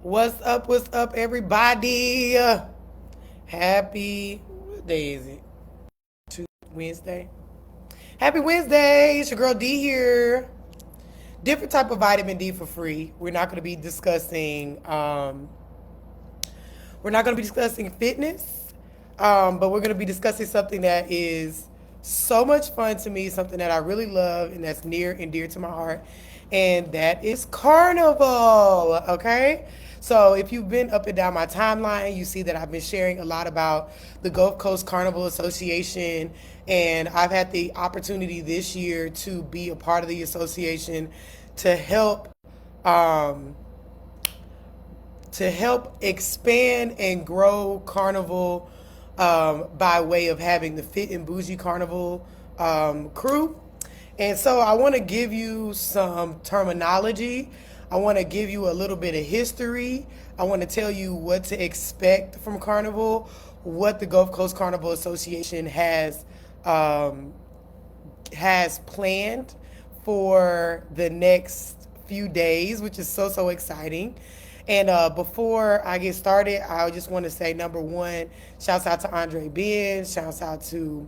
What's up, everybody? Happy, what day is it? Wednesday? Happy Wednesday. It's your girl D here. Different type of vitamin D for free. We're not going to be discussing fitness, but we're going to be discussing something that is so much fun to me, something that I really love and that's near and dear to my heart, and that is Carnival. Okay? So if you've been up and down my timeline, you see that I've been sharing a lot about the Gulf Coast Carnival Association, and I've had the opportunity this year to be a part of the association to help um, expand and grow Carnival by way of having the Fit and Bougie Carnival crew. And so I want to give you some terminology. I want to give you a little bit of history. I want to tell you what to expect from Carnival, what the Gulf Coast Carnival Association um, has planned for the next few days, which is so exciting. And before I get started, I just want to say number one, shouts out to Andre Ben, shouts out to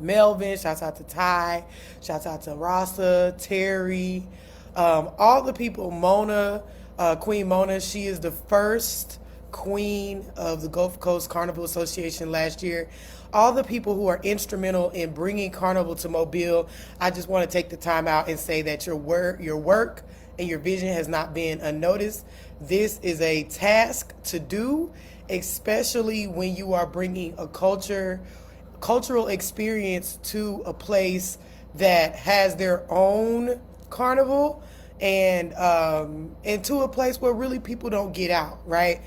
Melvin, shouts out to Ty, shouts out to Rasa, Terry, all the people, Mona, Queen Mona. She is the first queen of the Gulf Coast Carnival Association last year. All the people who are instrumental in bringing Carnival to Mobile, I just want to take the time out and say that your work and your vision has not been unnoticed. This is a task to do, especially when you are bringing a cultural experience to a place that has their own carnival, and to a place where really people don't get out, right?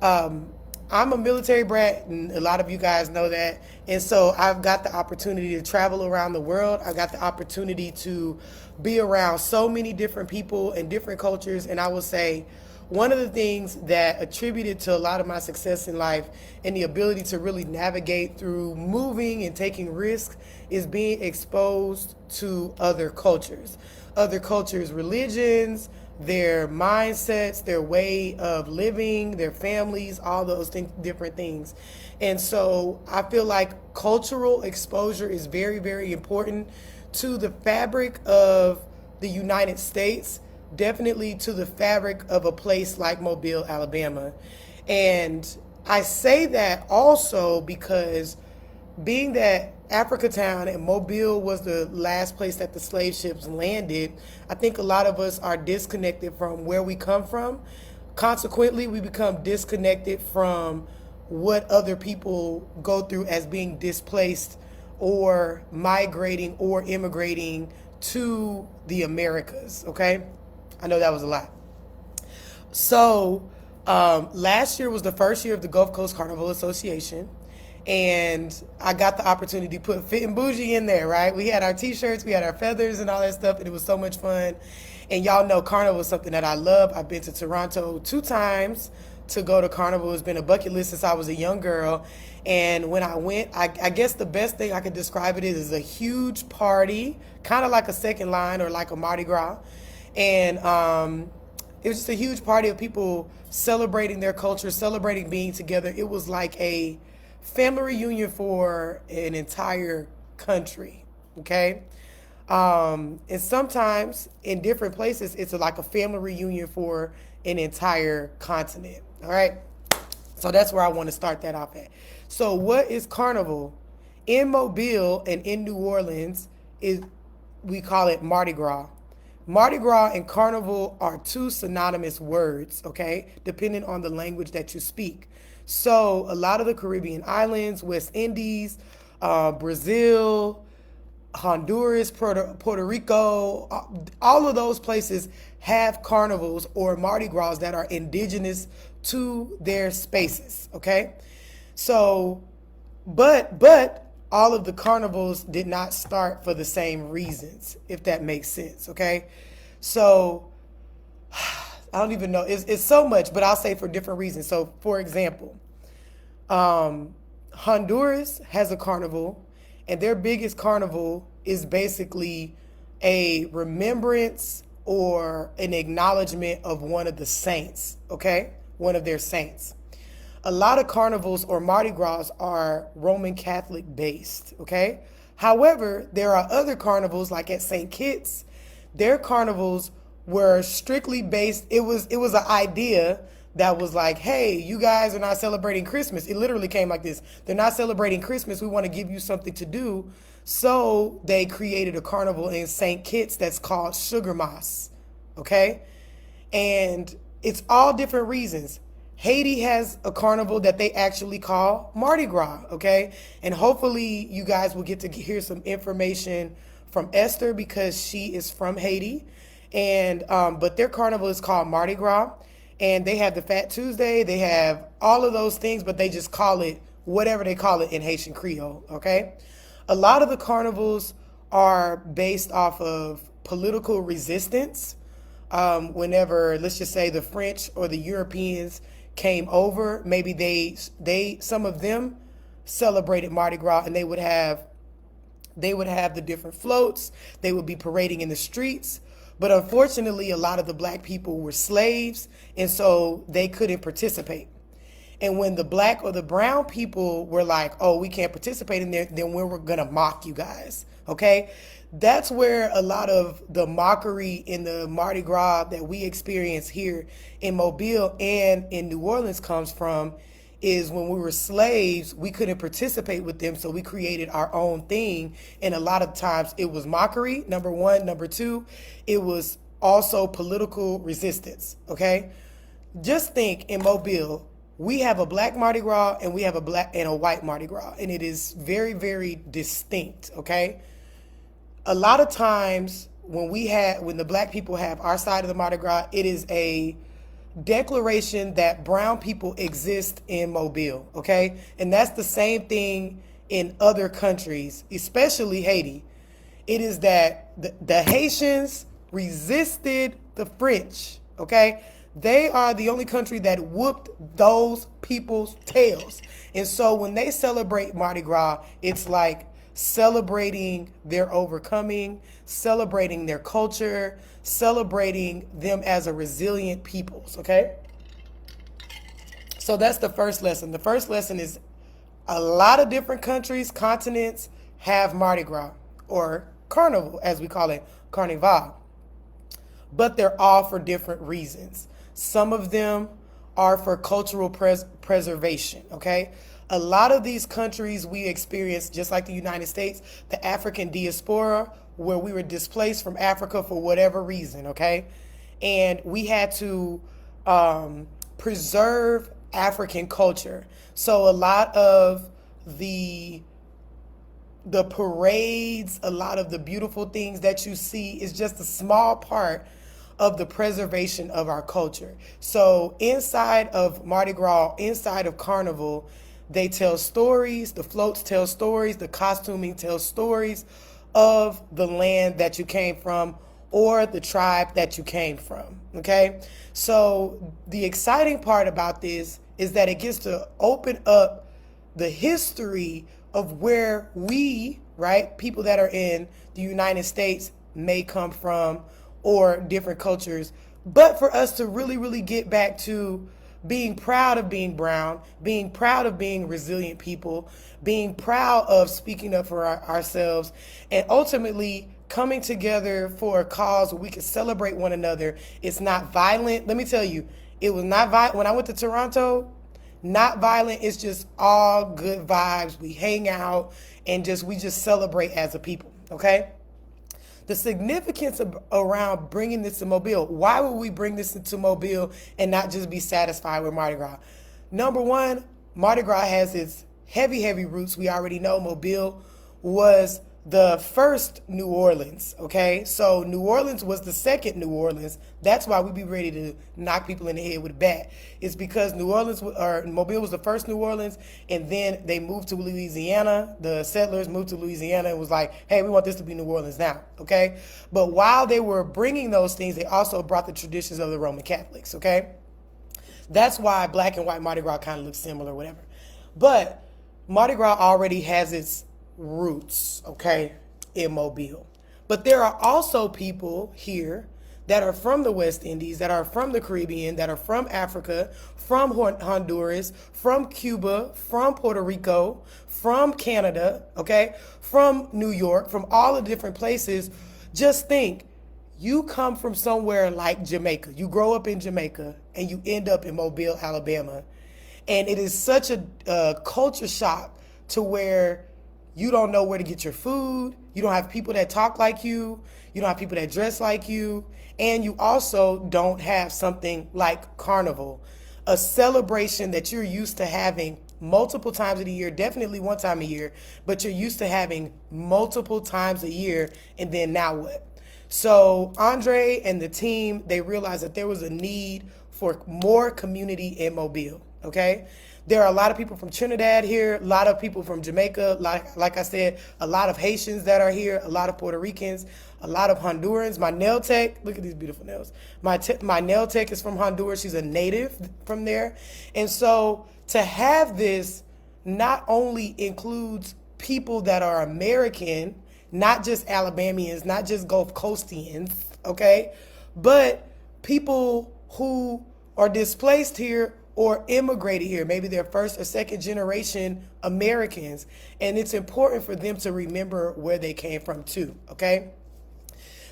I'm a military brat, and a lot of you guys know that. And so I've got the opportunity to travel around the world. I've got the opportunity to be around so many different people and different cultures. And I will say, one of the things that attributed to a lot of my success in life and the ability to really navigate through moving and taking risks is being exposed to other cultures' religions, their mindsets, their way of living, their families, all those different things. And so I feel like cultural exposure is very important to the fabric of the United States, definitely to the fabric of a place like Mobile, Alabama. And I say that also because being that Africatown and Mobile was the last place that the slave ships landed, I think a lot of us are disconnected from where we come from. Consequently, we become disconnected from what other people go through as being displaced or migrating or immigrating to the Americas, okay? I know that was a lot. So, last year was the first year of the Gulf Coast Carnival Association, and I got the opportunity to put Fit and Bougie in there, right? We had our t-shirts, we had our feathers and all that stuff, and it was so much fun. And y'all know Carnival is something that I love. I've been to Toronto 2 times to go to Carnival. It's been a bucket list since I was a young girl. And when I went, I guess the best thing I could describe it is a huge party, kind of like a second line or like a Mardi Gras. And it was just a huge party of people celebrating their culture, celebrating being together. It was like a family reunion for an entire country, okay? And sometimes in different places, it's like a family reunion for an entire continent, all right? So that's where I want to start that off at. So what is Carnival? In Mobile and in New Orleans, we call it Mardi Gras. Mardi Gras and Carnival are 2 synonymous words, okay, depending on the language that you speak. So a lot of the Caribbean islands, West Indies, Brazil, Honduras, Puerto Rico, all of those places have carnivals or Mardi Gras that are indigenous to their spaces, okay? So, but all of the carnivals did not start for the same reasons, if that makes sense, okay? So, I don't even know. It's so much, but I'll say for different reasons. So, for example, Honduras has a carnival, and their biggest carnival is basically a remembrance or an acknowledgement of one of the saints, okay? One of their saints. A lot of carnivals or Mardi Gras are Roman Catholic based, okay? However, there are other carnivals like at St. Kitts, their carnivals were strictly based. It was an idea that was like, hey, you guys are not celebrating Christmas. It literally came like this. They're not celebrating Christmas. We want to give you something to do. So they created a carnival in St. Kitts that's called Sugar Moss. Okay? And it's all different reasons. Haiti has a carnival that they actually call Mardi Gras, okay? And hopefully you guys will get to hear some information from Esther because she is from Haiti. And but their carnival is called Mardi Gras. And they have the Fat Tuesday. They have all of those things, but they just call it whatever they call it in Haitian Creole, okay? A lot of the carnivals are based off of political resistance. Whenever, let's just say, the French or the Europeans came over, maybe they some of them celebrated Mardi Gras, and they would have the different floats. They would be parading in the streets. But unfortunately, a lot of the black people were slaves, and so they couldn't participate. And when the black or the brown people were like, oh, we can't participate in there, then we're going to mock you guys, okay? That's where a lot of the mockery in the Mardi Gras that we experience here in Mobile and in New Orleans comes from, is when we were slaves, we couldn't participate with them, so we created our own thing. And a lot of times it was mockery, number one. Number two, it was also political resistance, okay? Just think, in Mobile, we have a black Mardi Gras and we have a black and a white Mardi Gras, and it is very, very distinct, okay? A lot of times when the black people have our side of the Mardi Gras, it is a declaration that brown people exist in Mobile, okay? And that's the same thing in other countries, especially Haiti. It is that the Haitians resisted the French, okay? They are the only country that whooped those people's tails. And so when they celebrate Mardi Gras, it's like celebrating their overcoming, celebrating their culture, celebrating them as a resilient peoples, okay? So that's the first lesson. The first lesson is a lot of different countries, continents have Mardi Gras, or Carnival, as we call it, Carnival. But they're all for different reasons. Some of them are for cultural preservation, okay? A lot of these countries we experience, just like the United States, the African diaspora, where we were displaced from Africa for whatever reason, okay? And we had to preserve African culture. So a lot of the parades, a lot of the beautiful things that you see is just a small part of the preservation of our culture. So inside of Mardi Gras, inside of Carnival, they tell stories, the floats tell stories, the costuming tells stories of the land that you came from or the tribe that you came from, okay? So the exciting part about this is that it gets to open up the history of where we, right, people that are in the United States may come from, or different cultures, but for us to really, really get back to being proud of being brown, being proud of being resilient people, being proud of speaking up for ourselves, and ultimately coming together for a cause where we can celebrate one another. It's not violent. Let me tell you, it was not violent. When I went to Toronto, not violent. It's just all good vibes. We hang out and we just celebrate as a people, okay? The significance around bringing this to Mobile. Why would we bring this into Mobile and not just be satisfied with Mardi Gras? Number one, Mardi Gras has its heavy, heavy roots. We already know Mobile was the first New Orleans, okay? So New Orleans was the second New Orleans. That's why we be ready to knock people in the head with a bat. It's because Mobile was the first New Orleans, and then they moved to Louisiana. The settlers moved to Louisiana and was like, hey, we want this to be New Orleans now, okay? But while they were bringing those things, they also brought the traditions of the Roman Catholics, okay? That's why black and white Mardi Gras kind of look similar, whatever. But Mardi Gras already has its roots, okay, in Mobile. But there are also people here that are from the West Indies, that are from the Caribbean, that are from Africa, from Honduras, from Cuba, from Puerto Rico, from Canada, okay, from New York, from all the different places. Just think, you come from somewhere like Jamaica. You grow up in Jamaica and you end up in Mobile, Alabama. And it is such a culture shock to where you don't know where to get your food. You don't have people that talk like you. You don't have people that dress like you. And you also don't have something like Carnival, a celebration that you're used to having multiple times of the year, definitely one time a year, but you're used to having multiple times a year. And then now what? So Andre and the team, they realized that there was a need for more community in Mobile, okay? There are a lot of people from Trinidad here, a lot of people from Jamaica, like I said, a lot of Haitians that are here, a lot of Puerto Ricans, a lot of Hondurans. My nail tech, look at these beautiful nails. My nail tech is from Honduras. She's a native from there. And so to have this not only includes people that are American, not just Alabamians, not just Gulf Coastians, okay, but people who are displaced here or immigrated here. Maybe they're first or second generation Americans. And it's important for them to remember where they came from too, okay?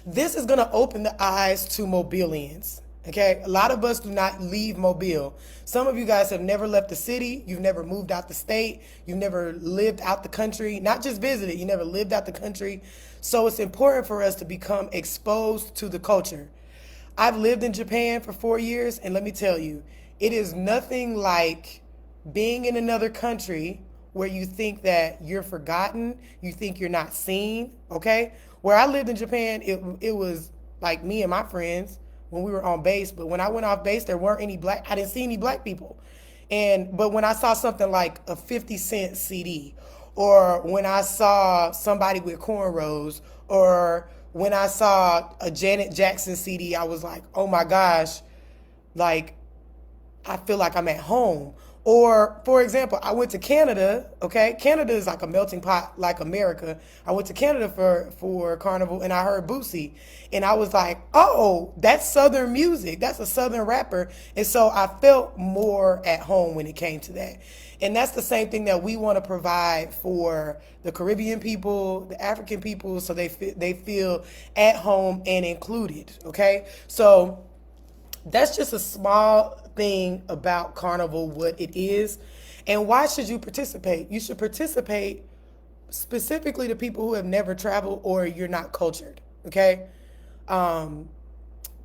This is gonna open the eyes to Mobilians, okay? A lot of us do not leave Mobile. Some of you guys have never left the city. You've never moved out the state. You've never lived out the country, not just visited, you never lived out the country. So it's important for us to become exposed to the culture. I've lived in Japan for 4 years, and let me tell you, it is nothing like being in another country where you think that you're forgotten, you think you're not seen, okay? Where I lived in Japan, it was like me and my friends when we were on base, but when I went off base, there weren't any I didn't see any black people. But when I saw something like a 50-cent CD, or when I saw somebody with cornrows, or when I saw a Janet Jackson CD, I was like, oh my gosh, like, I feel like I'm at home. Or, for example, I went to Canada, okay? Canada is like a melting pot like America. I went to Canada for Carnival, and I heard Boosie. And I was like, oh, that's Southern music. That's a Southern rapper. And so I felt more at home when it came to that. And that's the same thing that we want to provide for the Caribbean people, the African people, so they feel at home and included, okay? So that's just a small thing about Carnival, what it is. And why should you participate? You should participate specifically to people who have never traveled or you're not cultured, okay?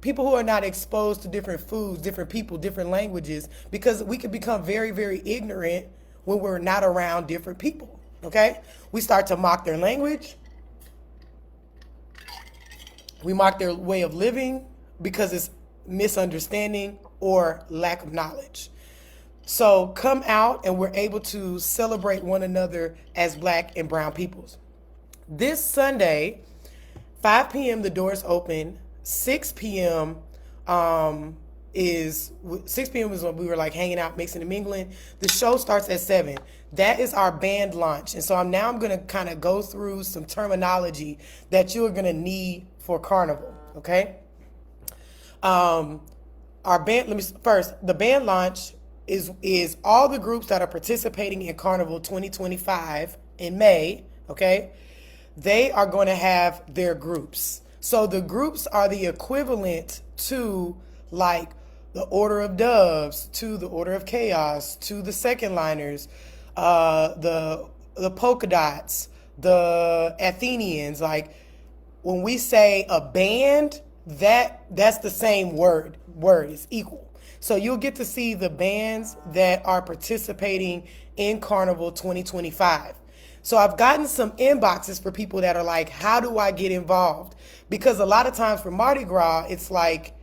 People who are not exposed to different foods, different people, different languages, because we can become very, very ignorant when we're not around different people, okay? We start to mock their language. We mock their way of living because it's misunderstanding or lack of knowledge. So come out and we're able to celebrate one another as black and brown peoples. This Sunday, 5 p.m. the doors open. 6 p.m. is when we were like hanging out, mixing and mingling. The show starts at 7. That is our band launch. And so I'm going to kind of go through some terminology that you are going to need for Carnival, okay? Our band, the band launch is all the groups that are participating in Carnival 2025 in May, okay? They are going to have their groups. So the groups are the equivalent to like the Order of Doves, to the Order of Chaos, to the Second Liners, the Polka Dots, the Athenians. Like when we say a band, that's the same word. It's equal. So you'll get to see the bands that are participating in Carnival 2025. So I've gotten some inboxes for people that are like, how do I get involved? Because a lot of times for Mardi Gras, it's like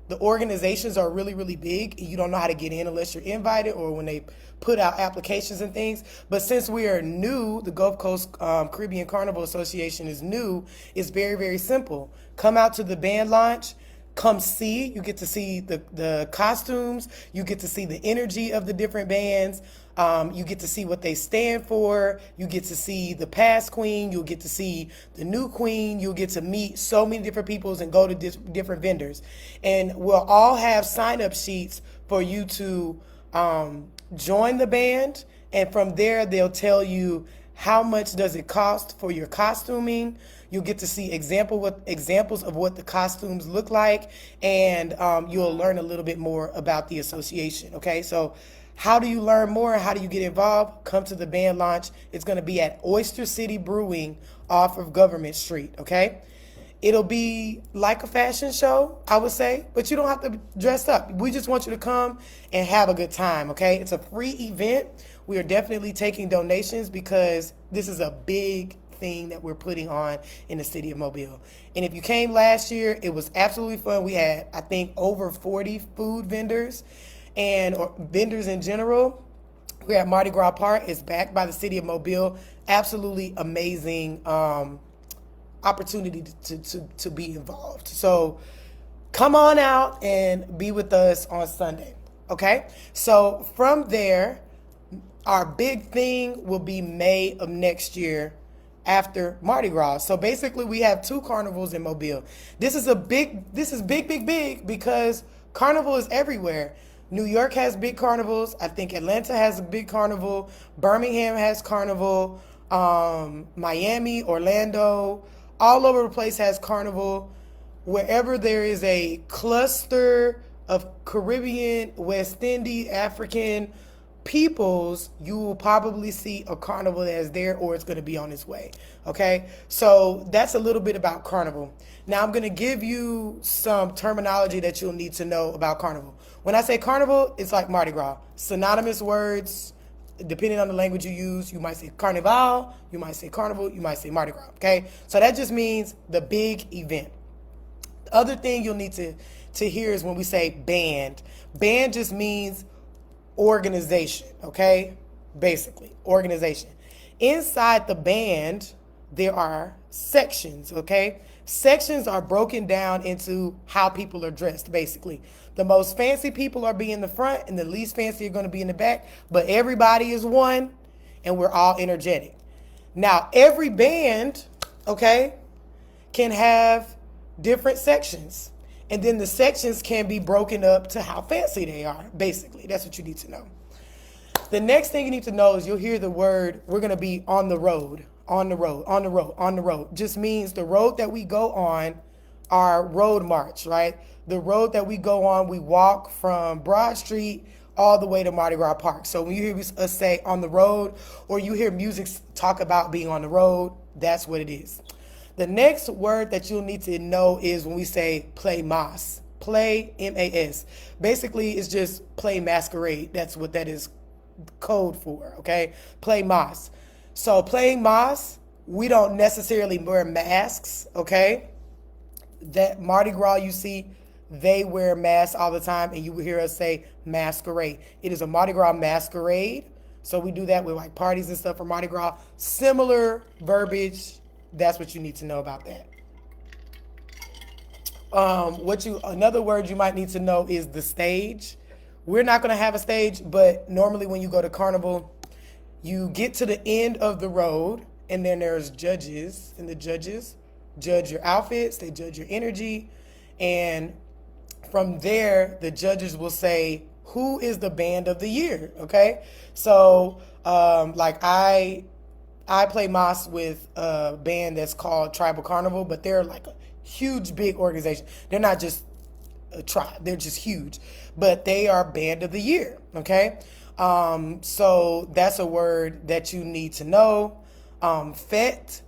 the organizations are really, really big and you don't know how to get in unless you're invited or when they put out applications and things. But since we are new, the Gulf Coast Caribbean Carnival Association is new, it's very, very simple. Come out to the band launch. Come see. You get to see the costumes. You get to see the energy of the different bands. You get to see what they stand for. You get to see the past queen. You'll get to see the new queen. You'll get to meet so many different peoples and go to different vendors. And we'll all have sign-up sheets for you to join the band. And from there, they'll tell you how much does it cost for your costuming. You'll get to see examples of what the costumes look like, and you'll learn a little bit more about the association. Okay, so how do you learn more? How do you get involved? Come to the band launch. It's going to be at Oyster City Brewing off of Government Street. Okay, it'll be like a fashion show, I would say, but you don't have to dress up. We just want you to come and have a good time. Okay, it's a free event. We are definitely taking donations because this is a big thing that we're putting on in the city of Mobile. And if you came last year, it was absolutely fun. We had, I think, over 40 food vendors or vendors in general. We're at Mardi Gras Park. It's backed by the city of Mobile. Absolutely amazing opportunity to be involved. So come on out and be with us on Sunday. Okay? So from there, our big thing will be May of next year after Mardi Gras. So basically we have 2 carnivals in Mobile. This is big because carnival is everywhere. New York has big carnivals. I think Atlanta has a big carnival. Birmingham has carnival. Miami, Orlando, all over the place has carnival. Wherever there is a cluster of Caribbean, West Indian, African peoples, you will probably see a carnival that is there, or it's going to be on its way. Okay, so that's a little bit about carnival. Now I'm going to give you some terminology that you'll need to know about carnival. When I say carnival, it's like Mardi Gras. Synonymous words, depending on the language you use. You might say carnival, you might say carnival, you might say Mardi Gras. Okay, so that just means the big event. The other thing you'll need to hear is when we say band. Band just means organization, okay? Basically, organization. Inside the band, there are sections, okay? Sections are broken down into how people are dressed, basically. The most fancy people are be in the front, and the least fancy are going to be in the back, but everybody is one, and we're all energetic. Now, every band, okay, can have different sections. And then the sections can be broken up to how fancy they are, basically. That's what you need to know. The next thing you need to know is you'll hear the word, we're going to be on the road, on the road, on the road, on the road. Just means the road that we go on, our road march, right? The road that we go on, we walk from Broad Street all the way to Mardi Gras Park. So when you hear us say on the road, or you hear music talk about being on the road, that's what it is. The next word that you'll need to know is when we say play mas. Play, M-A-S. Basically, it's just play masquerade. That's what that is code for, okay? Play mas. So playing mas, we don't necessarily wear masks, okay? That Mardi Gras you see, they wear masks all the time, and you will hear us say masquerade. It is a Mardi Gras masquerade. So we do that with like parties and stuff for Mardi Gras. Similar verbiage. That's what you need to know about that. Another word you might need to know is the stage. We're not going to have a stage, but normally when you go to carnival, you get to the end of the road, and then there's judges, and the judges judge your outfits, they judge your energy, and from there, the judges will say, who is the band of the year, okay? So, like I play mas with a band that's called Tribal Carnival, but they're like a huge, big organization. They're not just a tribe, they're just huge. But they are band of the year, okay? So that's a word that you need to know. Fete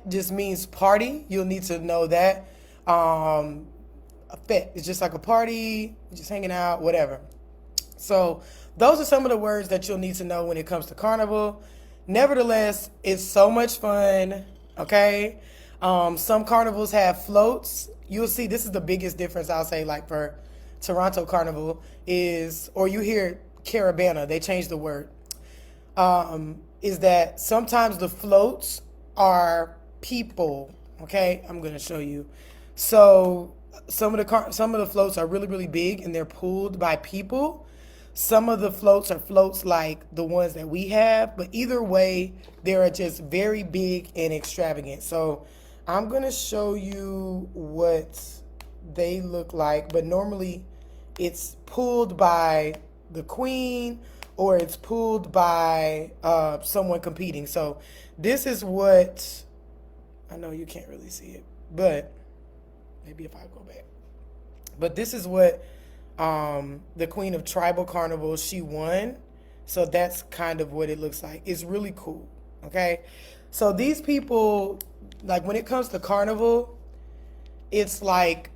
just means party. You'll need to know that. A fete is just like a party, just hanging out, whatever. So those are some of the words that you'll need to know when it comes to carnival. Nevertheless, it's so much fun, okay? Some carnivals have floats. You'll see this is the biggest difference, I'll say, like for Toronto Carnival is, or you hear Caravana, they changed the word, is that sometimes the floats are people, okay? I'm going to show you. So some of the floats are really, really big, and they're pulled by people. Some of the floats are floats like the ones that we have, but either way, they are just very big and extravagant. So I'm going to show you what they look like, but normally it's pulled by the queen or it's pulled by someone competing. So this is what, I know you can't really see it, but maybe if I go back. But this is what the Queen of Tribal Carnival, she won. So that's kind of what it looks like. It's really cool. Okay. So these people, like when it comes to carnival, it's like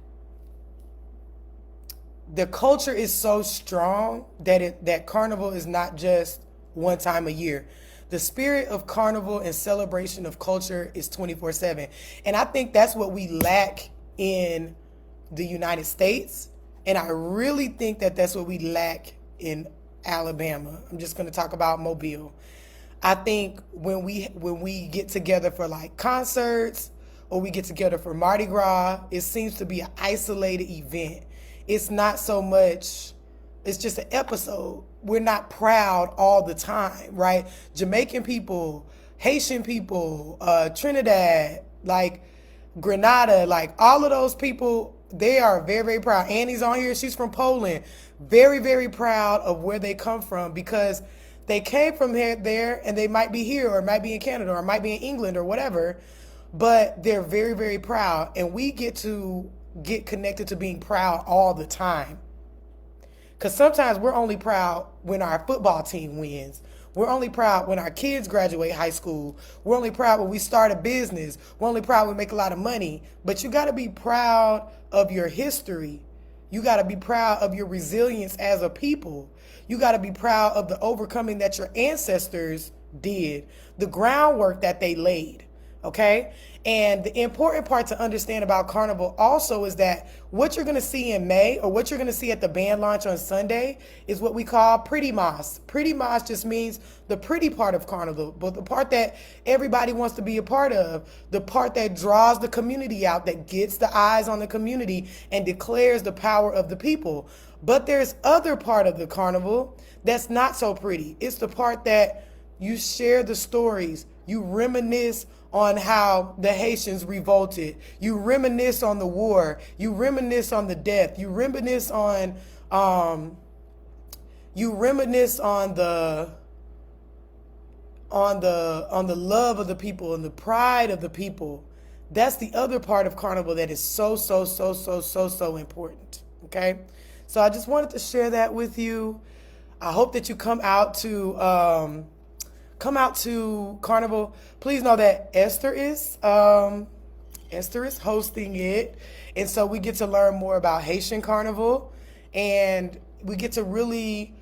the culture is so strong that carnival is not just one time a year. The spirit of carnival and celebration of culture is 24/7. And I think that's what we lack in the United States. And I really think that that's what we lack in Alabama. I'm just going to talk about Mobile. I think when we get together for like concerts or we get together for Mardi Gras, it seems to be an isolated event. It's not so much, it's just an episode. We're not proud all the time, right? Jamaican people, Haitian people, Trinidad, like Grenada, like all of those people, they are very, very proud. Annie's on here. She's from Poland. Very, very proud of where they come from because they came from there and they might be here or might be in Canada or might be in England or whatever, but they're very, very proud. And we get to get connected to being proud all the time. Because sometimes we're only proud when our football team wins. We're only proud when our kids graduate high school. We're only proud when we start a business. We're only proud when we make a lot of money. But you got to be proud of your history. You got to be proud of your resilience as a people. You got to be proud of the overcoming that your ancestors did, the groundwork that they laid. Okay? And the important part to understand about Carnival also is that what you're going to see in May or what you're going to see at the band launch on Sunday is what we call Pretty Moss. Pretty Moss just means the pretty part of Carnival, but the part that everybody wants to be a part of, the part that draws the community out, that gets the eyes on the community and declares the power of the people. But there's other part of the Carnival that's not so pretty. It's the part that you share the stories, you reminisce on how the Haitians revolted. You reminisce on the war. You reminisce on the death. You reminisce on the love of the people and the pride of the people. That's the other part of Carnival that is so important. Okay? So I just wanted to share that with you. I hope that you come out to Carnival. Please know that Esther is hosting it. And so we get to learn more about Haitian Carnival and we get to really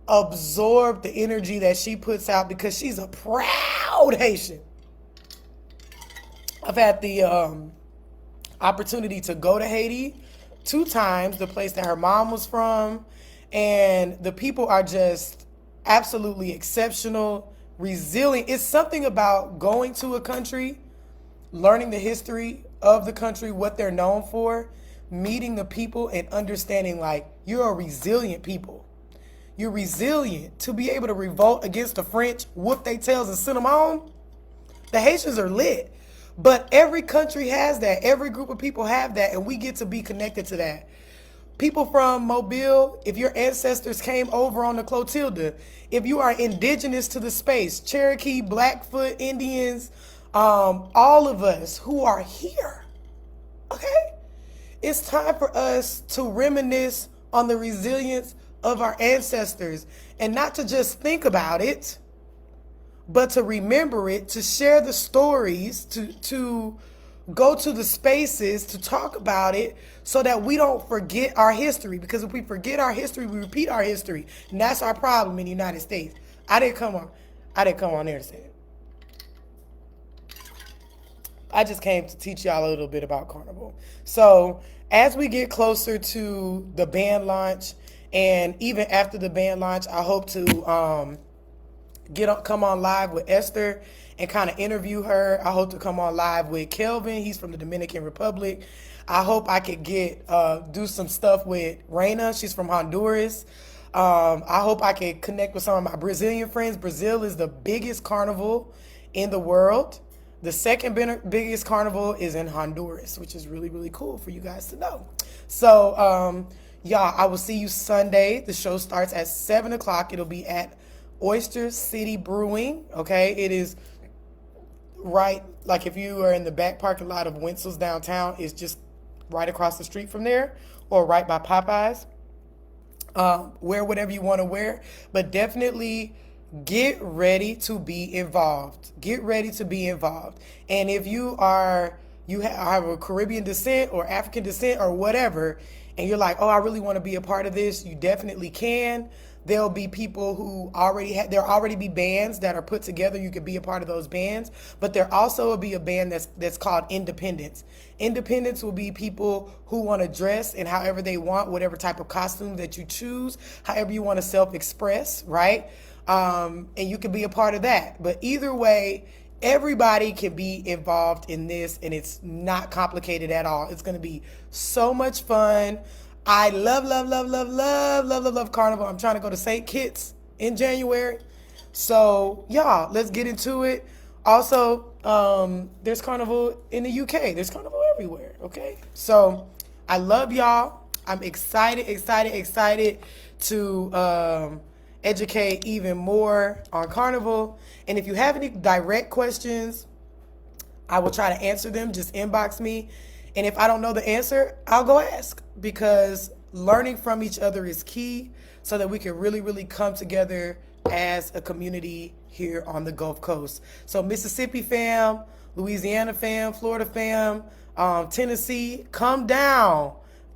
absorb the energy that she puts out because she's a proud Haitian. I've had the opportunity to go to Haiti 2 times, the place that her mom was from, and the people are just absolutely exceptional, resilient. It's something about going to a country, learning the history of the country, what they're known for, meeting the people and understanding like you're a resilient people. You're resilient to be able to revolt against the French, whoop their tails and send them home. The Haitians are lit. But every country has that. Every group of people have that, and we get to be connected to that. People from Mobile, if your ancestors came over on the Clotilda, if you are indigenous to the space, Cherokee, Blackfoot, Indians, all of us who are here, okay? It's time for us to reminisce on the resilience of our ancestors and not to just think about it, but to remember it, to share the stories, to go to the spaces, to talk about it so that we don't forget our history. Because if we forget our history, we repeat our history. And that's our problem in the United States. I didn't come on there to say it. I just came to teach y'all a little bit about Carnival. So as we get closer to the band launch, and even after the band launch, I hope to come on live with Esther and kind of interview her. I hope to come on live with Kelvin. He's from the Dominican Republic. I hope I could do some stuff with Reina. She's from Honduras. I hope I can connect with some of my Brazilian friends. Brazil is the biggest carnival in the world. The second biggest carnival is in Honduras, which is really, really cool for you guys to know. So, y'all, I will see you Sunday. The show starts at 7 o'clock. It'll be at Oyster City Brewing. Okay, it is right, like if you are in the back parking lot of Winsel's downtown, it's just right across the street from there, or right by Popeyes. Wear whatever you want to wear, but definitely get ready to be involved. Get ready to be involved. And if have a Caribbean descent or African descent or whatever, and you're like, oh, I really want to be a part of this, you definitely can. There'll be people who there'll already be bands that are put together. You could be a part of those bands, but there also will be a band that's called Independence. Independence will be people who want to dress in however they want, whatever type of costume that you choose, however you want to self-express, right? And you can be a part of that. But either way, everybody can be involved in this, and it's not complicated at all. It's going to be so much fun. I love Carnival. I'm trying to go to St. Kitts in January. So, y'all, let's get into it. Also, there's Carnival in the UK. There's Carnival everywhere, okay? So, I love y'all. I'm excited to educate even more on Carnival. And if you have any direct questions, I will try to answer them. Just inbox me. And if I don't know the answer, I'll go ask, because learning from each other is key so that we can really, really come together as a community here on the Gulf Coast. So Mississippi fam, Louisiana fam, Florida fam, Tennessee, come down.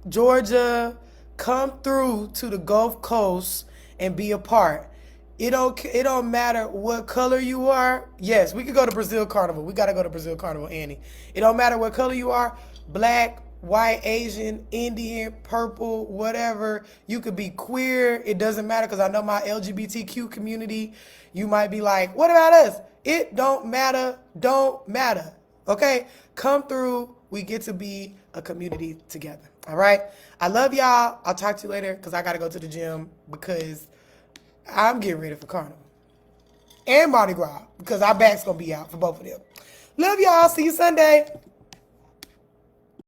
Georgia, come through to the Gulf Coast and be a part. It don't matter what color you are. Yes, we could go to Brazil Carnival. We got to go to Brazil Carnival, Annie. It don't matter what color you are. Black, white, Asian, Indian, purple, whatever. You could be queer. It doesn't matter, because I know my LGBTQ community, you might be like, what about us? It don't matter. Don't matter. Okay? Come through. We get to be a community together. All right? I love y'all. I'll talk to you later, because I got to go to the gym, because I'm getting ready for Carnival and Mardi Gras, because our back's going to be out for both of them. Love y'all. See you Sunday.